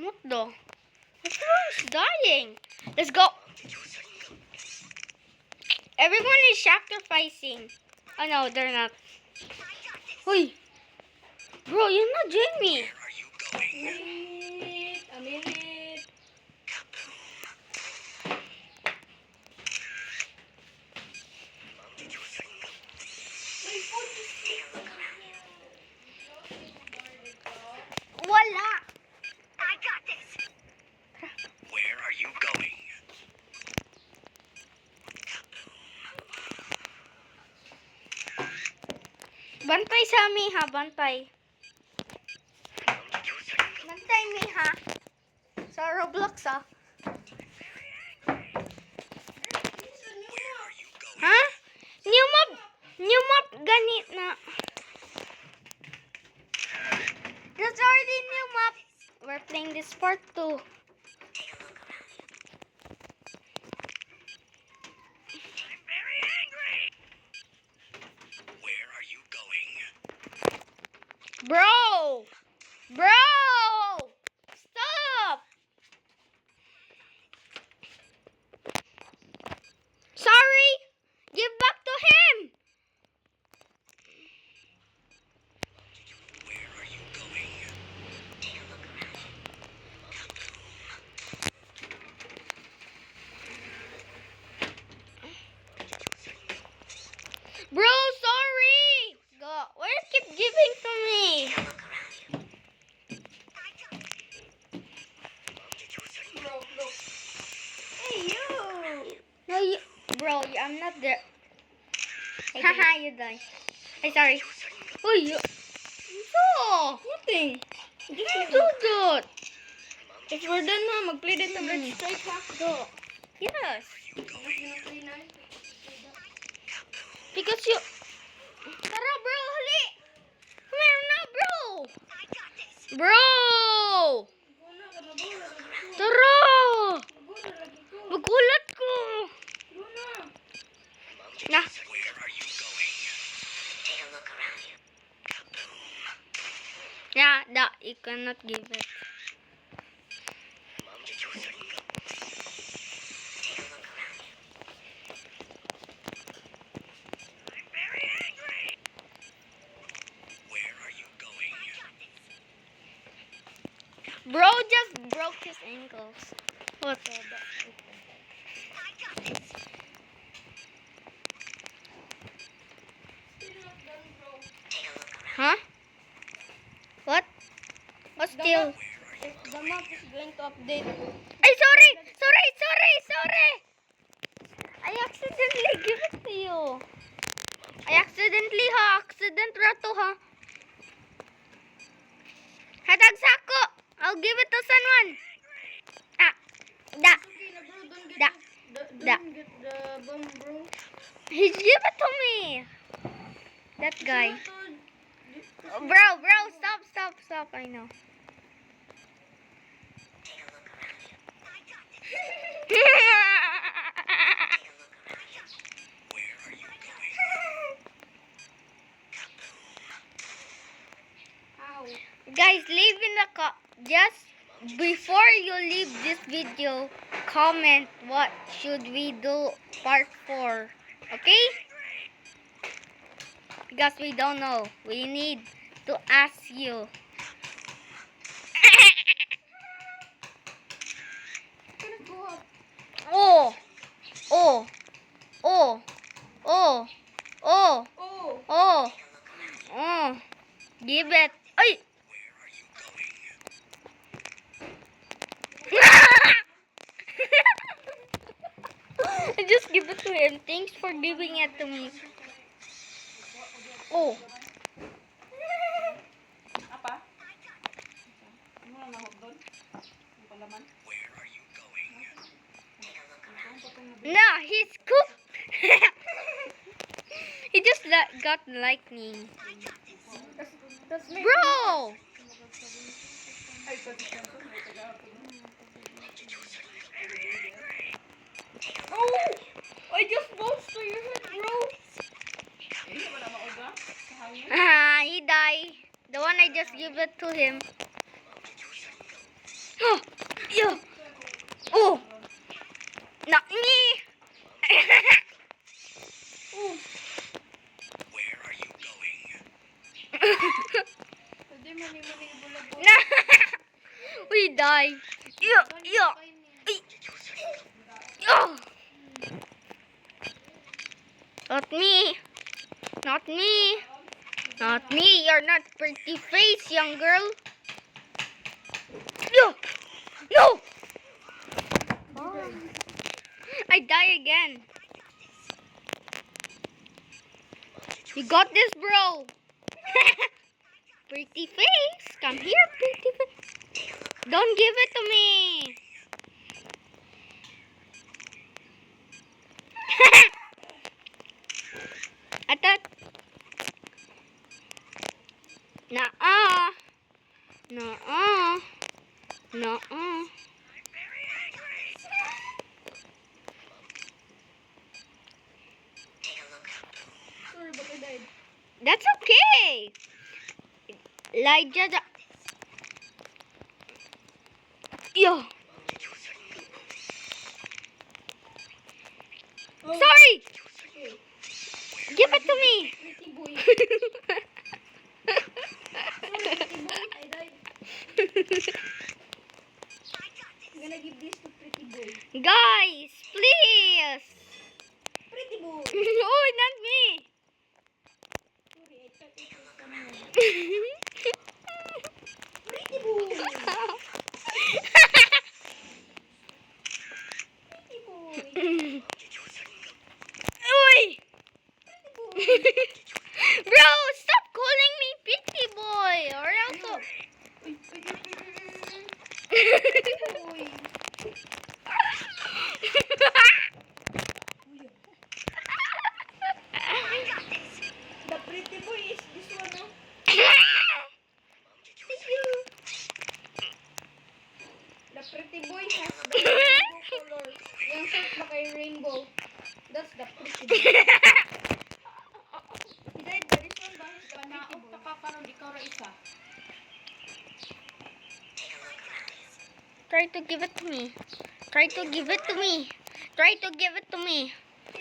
What the? Everyone's dying. Let's go. Everyone is sacrificing. Oh no, they're not. Hoy. Bro, you're not joining me. A minute. Wala. I got this. Where are you going? Bantay sa amin ha, bantay. Bantay mi ha. Sa Roblox ha. Ha? New map ganit na. That's already new map. We're playing this part 2. I'm very angry. Where are you going? Bro! Stop! Sorry! Give back to him! Where are you going? Take a look around. Bro, sorry! Go. Why you keep giving to me? Bro. Hey, you. No, you... Bro, I'm not there. Haha, you die. Hey, sorry. Oh, you... No! Nothing. Don't do that! If we're done na, mag-play din ng Red Strike ha. Go. Yes. Play na. Because you... Tara, bro, hali! Come here na, bro! Bro! Tara! Magulat ko! Na. Where are you going? Take a look around you. Yeah, that you cannot give it. I'm very angry. Where are you going? Bro just broke his ankles. What the? Huh? What? What still? The map is going to update. Ay, sorry! I accidentally give it to you. Accident rato ha. Hatag sako. I'll give it to someone. Ah, da. Da. Da. Don't get the bomb, bro. He give it to me. That guy. Bro, stop. I know. Where are you going? Guys, leave in the just before you leave this video, comment what should we do part 4. Okay? Because we don't know. We need to ask you. Oh. Give it. Ay. I just give it to him. Thanks for giving it to me. Oh. Apa? Ano na nahog doon? Ang palaman? Where are you going? No, he's cooked. He just got lightning. That's me. Bro! Ay, pati oh! I just bounced to your head, bro. Hindi ba na mauga? Sa hangin? He died. The one I just give it to him. die. Yeah, yeah. Ay. Yeah. Not me. Not me. Not me. You're not pretty face, young girl. No. No. I die again. You got this, bro. Pretty face. Come here, pretty face. Don't give it to me. Attack. Nuh-uh. Nuh-uh. Nuh-uh. Sorry, but I died. That's okay. Elijah. Yo. Oh, Sorry. okay. Give it to me. Pretty boy. Sorry, pretty boy. I died. I'm gonna give this to pretty boy. Guys, please. Pretty boy. Oh, not me. Sorry, I thought it was someone. Pretty boy. Pretty boy. Uy. Pretty boy. Bro, stop calling me pretty boy or else. Uy, pretty boy. The pretty boy is this one, no? Thank you. The pretty boy has the rainbow color. Yung shirt ba kay rainbow? That's the pretty boy. Hindi, this one ba? The pretty boy. Nakakaroon, ikaw ra isa. Try to give it to me. Try to give it to me. Try to give it to me.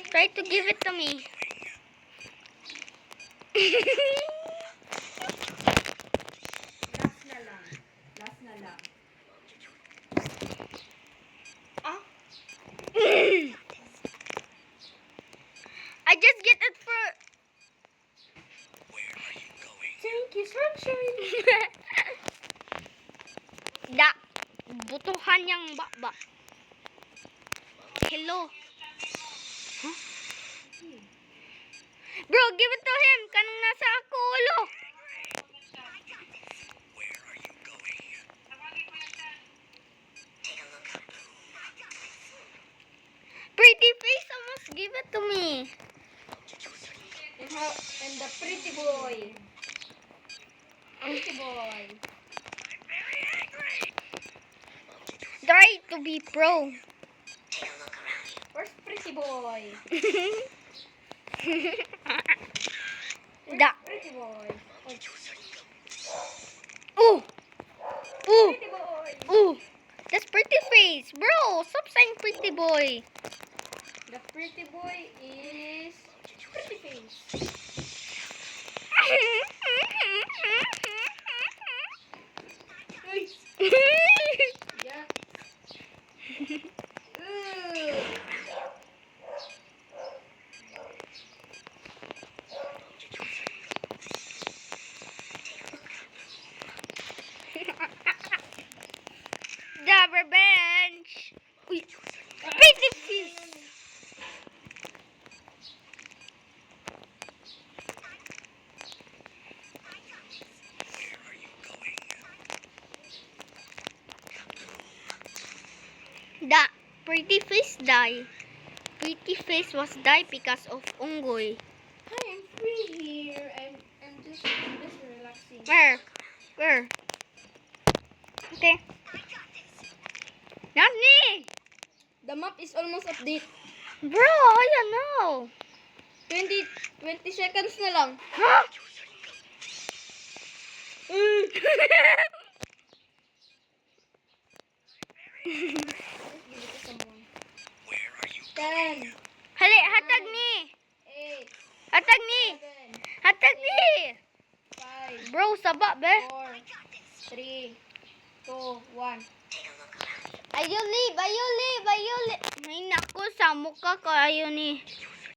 Try to give it to me. Last na lang. Last na lang. Ah? I just get it for. Where are you going? Thank you, sunshine. Da. Butuhan yang baba. Hello. Huh? Bro, give it to him. Kanang nasa ako, ulo. Where are you going? Take a look up. Pretty face almost give it to me. And the pretty boy. Pretty boy. Try to be pro. Take a look around you. Where's pretty boy? Da. Pretty boy. Ooh. Ooh. Pretty boy. Ooh. That's pretty face. Bro, stop saying pretty boy. The pretty boy is pretty face. Uy. Yeah. Ooh. The revenge. Uy. Pretty face. Where are you going? The pretty face die. Pretty face was die because of Unggoy. Hi, I'm free here. I'm just relaxing. Where? Where? Okay. Not me. The map is almost update. Bro, I don't know. 20 seconds na lang. Huh? Give it to someone. Where are you 10, Hali, hatag ni. 8, Hatag ni. 7, Hatag ni. 5, Bro, saba be. 4, 3, 2, 1. Ayaw leave. Ay, naku, sa mukha ko. Ayaw ni.